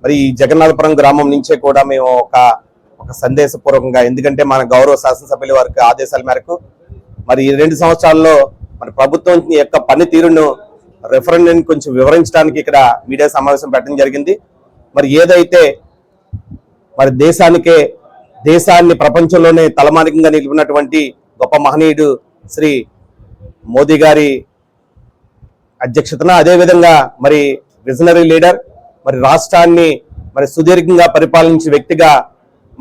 మరి ఈ జగన్నాథపురం గ్రామం నుంచే కూడా మేము ఒక సందేశపూర్వకంగా, ఎందుకంటే మన గౌరవ శాసనసభ్యుల వారికి ఆదేశాల మేరకు మరి ఈ 2 సంవత్సరాల్లో మన ప్రభుత్వం యొక్క పనితీరును రెఫరెండం కొంచెం వివరించడానికి ఇక్కడ మీడియా సమావేశం పెట్టడం జరిగింది. మరి ఏదైతే మరి దేశాన్ని ప్రపంచంలోనే తలమానికంగా నిలిపినటువంటి గొప్ప మహనీయుడు శ్రీ మోదీ గారి అధ్యక్షతన, అదేవిధంగా మరి విజనరీ లీడర్, మరి రాష్ట్రాన్ని మరి సుదీర్ఘంగా పరిపాలించే వ్యక్తిగా,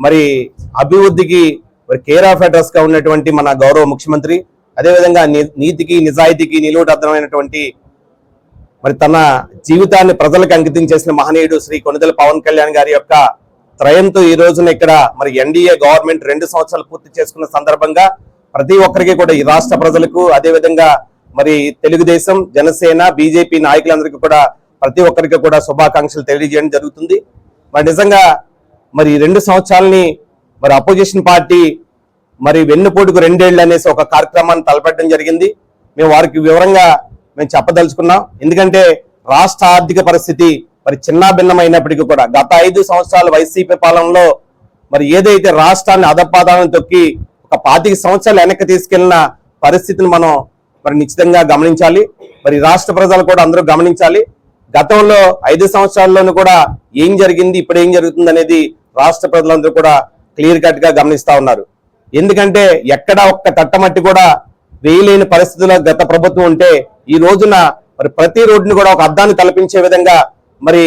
మరి అభివృద్ధికి మరి కేర్ ఆఫ్ అడ్రస్ గా ఉన్నటువంటి మన గౌరవ ముఖ్యమంత్రి, అదేవిధంగా నీతికి నిజాయితీకి నిలువుటద్దమైనటువంటి మరి తన జీవితాన్ని ప్రజలకు అంకితం చేసిన మహనీయుడు శ్రీ కొణిదెల పవన్ కళ్యాణ్ గారి యొక్క త్రయంతో ఈ రోజున ఇక్కడ మరి ఎన్డీఏ గవర్నమెంట్ 2 సంవత్సరాలు పూర్తి చేసుకున్న సందర్భంగా ప్రతి ఒక్కరికి కూడా, ఈ రాష్ట్ర ప్రజలకు, అదేవిధంగా మరి తెలుగుదేశం, జనసేన, బీజేపీ నాయకులందరికీ కూడా ప్రతి ఒక్కరికి కూడా శుభాకాంక్షలు తెలియజేయడం జరుగుతుంది. మరి నిజంగా మరి 2 సంవత్సరాలని మరి అపోజిషన్ పార్టీ మరి వెన్నుపోటుకు 2 ఏళ్ళు అనేసి ఒక కార్యక్రమాన్ని తలపెట్టడం జరిగింది. మేము వారికి వివరంగా చెప్పదలుచుకున్నాం. ఎందుకంటే రాష్ట్ర ఆర్థిక పరిస్థితి మరి చిన్నాభిన్నమైనప్పటికీ కూడా గత 5 సంవత్సరాల వైసీపీ పాలనలో మరి ఏదైతే రాష్ట్రాన్ని అధపాతాలను తొక్కి ఒక 25 సంవత్సరాలు వెనక్కి తీసుకెళ్లిన పరిస్థితిని మనం మరి నిశ్చితంగా గమనించాలి. మరి రాష్ట్ర ప్రజలు కూడా అందరూ గమనించాలి. గతంలో 5 సంవత్సరాల్లోనూ కూడా ఏం జరిగింది, ఇప్పుడు ఏం జరుగుతుంది అనేది రాష్ట్ర ప్రజలందరూ కూడా క్లియర్ కట్ గా గమనిస్తా ఉన్నారు. ఎందుకంటే ఎక్కడ ఒక్క తట్టమట్టి కూడా వేయలేని పరిస్థితుల్లో గత ప్రభుత్వం ఉంటే, ఈ రోజున మరి ప్రతి రోడ్డుని కూడా ఒక అద్దాన్ని తలపించే విధంగా మరి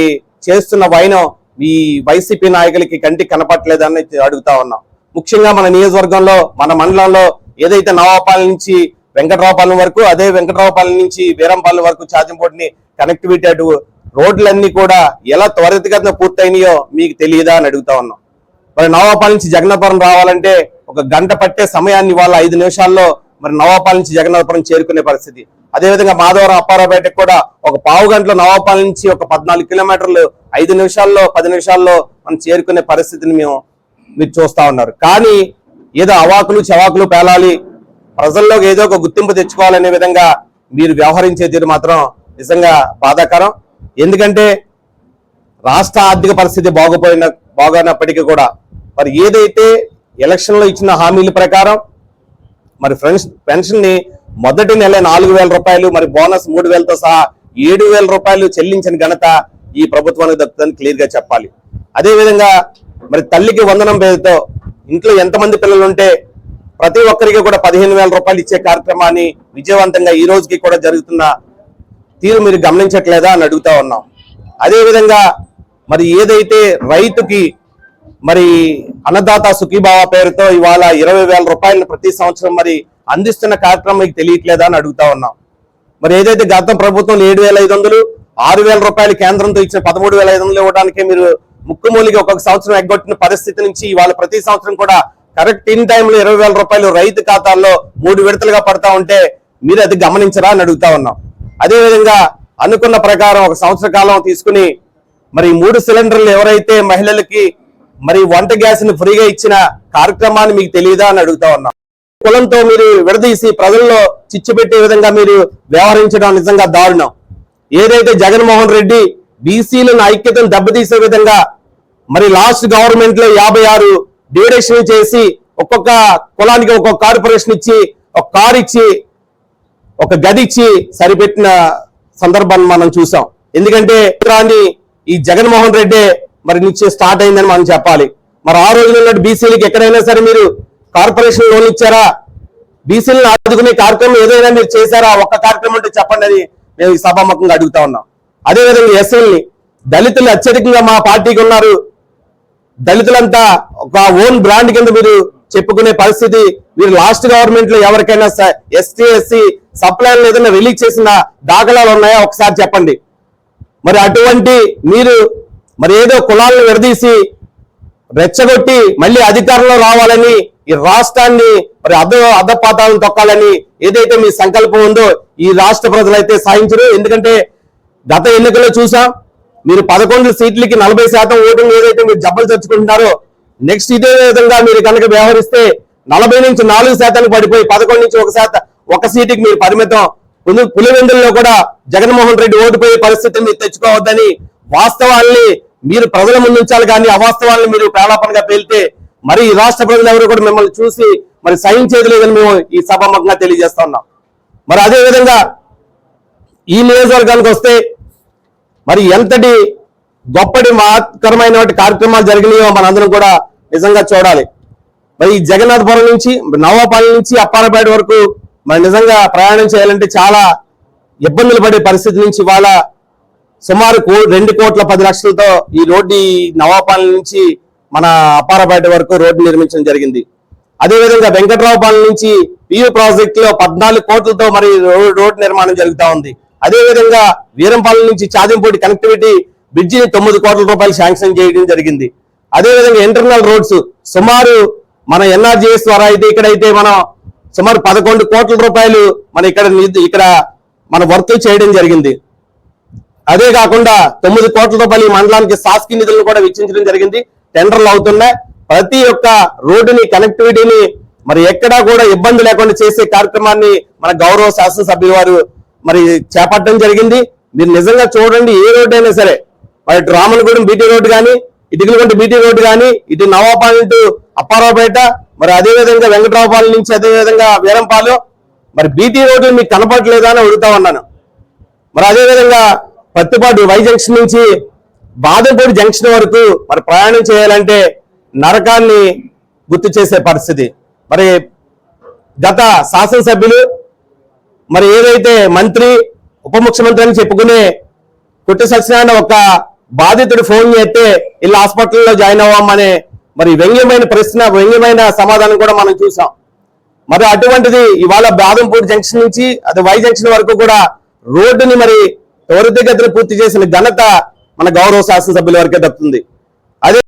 చేస్తున్న వైనం ఈ వైసీపీ నాయకులకి కంటికి కనపట్లేదని అడుగుతా ఉన్నాం. ముఖ్యంగా మన నియోజకవర్గంలో, మన మండలంలో ఏదైతే నవాపాలెం నుంచి వెంకటరావుపాలెం వరకు, అదే వెంకటరావుపాలెం నుంచి వీరంపాలెం వరకు చార్జింపోర్ట్ని కనెక్టివిటీ అటు రోడ్లన్నీ కూడా ఎలా త్వరితగతిన పూర్తయినాయో మీకు తెలియదా అని అడుగుతా ఉన్నాం. మరి నవాపాలెం నుంచి జగన్నాథపురం రావాలంటే 1 గంట పట్టే సమయాన్ని వాళ్ళ 5 నిమిషాల్లో మరి నవాపాలెం నుంచి జగన్నాథపురం చేరుకునే పరిస్థితి. అదేవిధంగా మాధవరం అప్పారావుపేటకు కూడా 1 పావు గంటలో నవాపాలెం నుంచి 14 కిలోమీటర్లు 5 నిమిషాల్లో 10 నిమిషాల్లో మనం చేరుకునే పరిస్థితిని మీరు చూస్తా ఉన్నారు. కానీ ఏదో అవాకులు చవాకులు పేలాలి, ప్రజల్లోకి ఏదో ఒక గుర్తింపు తెచ్చుకోవాలనే విధంగా మీరు వ్యవహరించే తీరు మాత్రం నిజంగా బాధాకరం. ఎందుకంటే రాష్ట్ర ఆర్థిక పరిస్థితి బాగోనప్పటికీ కూడా మరి ఏదైతే ఎలక్షన్ లో ఇచ్చిన హామీల ప్రకారం మరి పెన్షన్ ని మొదటి నెల 4,000 రూపాయలు, మరి బోనస్ 3,000తో సహా 7,000 రూపాయలు చెల్లించిన ఘనత ఈ ప్రభుత్వానికి దక్కుతుందని క్లియర్ గా చెప్పాలి. అదేవిధంగా మరి తల్లికి వందనం పేరుతో ఇంట్లో ఎంతమంది పిల్లలు ఉంటే ప్రతి ఒక్కరికి కూడా 15,000 రూపాయలు ఇచ్చే కార్యక్రమాన్ని విజయవంతంగా ఈ రోజుకి కూడా జరుగుతున్న తీరు మీరు గమనించట్లేదా అని అడుగుతా ఉన్నాం. అదేవిధంగా మరి ఏదైతే రైతుకి మరి అన్నదాత సుఖీభావ పేరుతో ఇవాళ 20,000 రూపాయలను ప్రతి సంవత్సరం మరి అందిస్తున్న కార్యక్రమం మీకు తెలియట్లేదా అని అడుగుతా ఉన్నాం. మరి ఏదైతే గత ప్రభుత్వం 7,500, 6,000 రూపాయలు కేంద్రంతో ఇచ్చిన 13,500 ఇవ్వడానికే మీరు ముక్కుమూలిగా ఒక్కొక్క సంవత్సరం ఎగ్గొట్టిన పరిస్థితి నుంచి ఇవాళ ప్రతి సంవత్సరం కూడా కరెక్ట్ ఇన్ టైంలో 20,000 రూపాయలు రైతు ఖాతాల్లో 3 విడతలుగా పడతా ఉంటే మీరు అది గమనించరా అని అడుగుతా ఉన్నాం. అదేవిధంగా అనుకున్న ప్రకారం 1 సంవత్సర కాలం తీసుకుని మరి 3 సిలిండర్లు ఎవరైతే మహిళలకి మరి వంట గ్యాస్ ని ఫ్రీగా ఇచ్చిన కార్యక్రమాన్ని మీకు తెలియదా అని అడుగుతా ఉన్నాం. కులంతో మీరు విడదీసి ప్రజల్లో చిచ్చు పెట్టే విధంగా మీరు వ్యవహరించడం నిజంగా దారుణం. ఏదైతే జగన్మోహన్ రెడ్డి బీసీలను ఐక్యతను దెబ్బతీసే విధంగా మరి లాస్ట్ గవర్నమెంట్ లో 56 డివిడేషన్ చేసి ఒక్కొక్క కులానికి ఒక్కొక్క కార్పొరేషన్ ఇచ్చి, ఒక కారు ఇచ్చి, ఒక గది ఇచ్చి సరిపెట్టిన సందర్భాన్ని మనం చూసాం. ఎందుకంటే ఈ జగన్మోహన్ రెడ్డి మరి నుంచి స్టార్ట్ అయిందని మనం చెప్పాలి. మరి ఆ రోజుల్లో బీసీలకు ఎక్కడైనా సరే మీరు కార్పొరేషన్ లోన్ ఇచ్చారా? బీసీలను ఆదుకునే కార్యక్రమం ఏదైనా మీరు చేశారా? ఒక్క కార్యక్రమం అంటే చెప్పండి అని మేము ఈ సభాముఖంగా అడుగుతా ఉన్నాం. అదేవిధంగా ఎస్ఎల్ని దళితులు అత్యధికంగా మా పార్టీకి ఉన్నారు. దళితులంతా ఒక ఓన్ బ్రాండ్ కింద మీరు చెప్పుకునే పరిస్థితి మీరు లాస్ట్ గవర్నమెంట్ లో ఎవరికైనా ఎస్టీ ఎస్సీ సప్లైలు ఏదైనా రిలీజ్ చేసిన దాఖలాలు ఉన్నాయా ఒకసారి చెప్పండి. మరి అటువంటి మీరు మరి ఏదో కులాలను విడదీసి రెచ్చగొట్టి మళ్ళీ అధికారంలో రావాలని, ఈ రాష్ట్రాన్ని మరి అధపాతాలను తొక్కాలని ఏదైతే మీ సంకల్పం ఉందో ఈ రాష్ట్ర ప్రజలైతే సాధించరు. ఎందుకంటే గత ఎన్నికల్లో చూసాం, మీరు 11 సీట్లకి 40% ఓటింగ్ ఏదైతే మీరు జబ్బలు తెచ్చుకుంటున్నారో, నెక్స్ట్ ఇదే విధంగా మీరు కనుక వ్యవహరిస్తే 40 నుంచి 4% పడిపోయి 11 నుంచి 1 సీటుకి మీరు పరిమితం. పులివెందుల్లో కూడా జగన్మోహన్ రెడ్డి ఓడిపోయే పరిస్థితిని మీరు తెచ్చుకోవద్దని వాస్తవాల్ని మీరు ప్రజల ముందు ఉంచాలి, కానీ అవాస్తవాలను మీరు పేలాపనగా పేలితే మరి ఈ రాష్ట్ర ప్రజలు ఎవరు కూడా మిమ్మల్ని చూసి మరి సహించేది లేదని మేము ఈ సభాముఖంగా తెలియజేస్తా ఉన్నాం. మరి అదే విధంగా ఈ నియోజకవర్గానికి వస్తే మరి ఎంతటి గొప్పటి మహత్కరమైన కార్యక్రమాలు జరిగినాయో మనందరం కూడా నిజంగా చూడాలి. మరి ఈ జగన్నాథపురం నుంచి నవాపల్లి నుంచి అప్పారపేట వరకు మరి నిజంగా ప్రయాణం చేయాలంటే చాలా ఇబ్బందులు పడే పరిస్థితి నుంచి ఇవాళ సుమారు 2,10,00,000తో ఈ రోడ్డు నవాపల్లి నుంచి మన అప్పారపేట వరకు రోడ్డు నిర్మించడం జరిగింది. అదేవిధంగా వెంకట్రావుపాలెం నుంచి పియు ప్రాజెక్ట్ లో 14 కోట్లతో మరి రోడ్డు నిర్మాణం జరుగుతూ ఉంది. అదేవిధంగా వీరంపాలెం నుంచి చాదింపూడి కనెక్టివిటీ బ్రిడ్జిని 9 కోట్ల రూపాయలు శాంక్షన్ చేయడం జరిగింది. అదేవిధంగా ఇంటర్నల్ రోడ్స్ సుమారు మన ఎన్ఆర్జీఎస్ ద్వారా అయితే ఇక్కడైతే మనం సుమారు 11 కోట్ల రూపాయలు మన ఇక్కడ మన వర్క్ చేయడం జరిగింది. అదే కాకుండా 9 కోట్ల రూపాయలు ఈ మండలానికి శాసకీ నిధులను కూడా వెచ్చించడం జరిగింది. టెండర్లు అవుతున్నాయి. ప్రతి ఒక్క రోడ్డుని కనెక్టివిటీని మరి ఎక్కడా కూడా ఇబ్బంది లేకుండా చేసే కార్యక్రమాన్ని మన గౌరవ శాసనసభ్యుల వారు మరి చేపట్టడం జరిగింది. మీరు నిజంగా చూడండి, ఏ రోడ్డు అయినా సరే మరి ఇటు రామనగూడెం బీటీ రోడ్డు కానీ, ఇటుకలగుంట బీటీ రోడ్డు కానీ, ఇటు నవాపల్లి టు అప్పారావుపేట, మరి అదేవిధంగా వెంకట్రావుపాలెం నుంచి అదేవిధంగా వీరంపాలెం, మరి బీటీ రోడ్డు మీకు కనపడలేదా అని అడుగుతా ఉన్నాను. మరి అదేవిధంగా పత్తిపాటు వై జంక్షన్ నుంచి బాదంపూడి జంక్షన్ వరకు మరి ప్రయాణం చేయాలంటే నరకాన్ని గుర్తు చేసే పరిస్థితి. మరి గత శాసనసభ్యులు మరి ఏదైతే మంత్రి ఉప ముఖ్యమంత్రి అని చెప్పుకునే పుట్టి సత్యనారాయణ ఒక బాధితుడు ఫోన్ చేస్తే ఇలా హాస్పిటల్లో జాయిన్ అవ్వమనే మరి వ్యంగ్యమైన సమాధానం కూడా మనం చూసాం. మరి అటువంటిది ఇవాళ బాదంపూడి జంక్షన్ నుంచి అది వై జంక్షన్ వరకు కూడా రోడ్డుని మరి త్వరితగతిన పూర్తి చేసిన ఘనత మన గౌరవ శాసనసభ్యుల వరకే దక్కుతుంది. అదే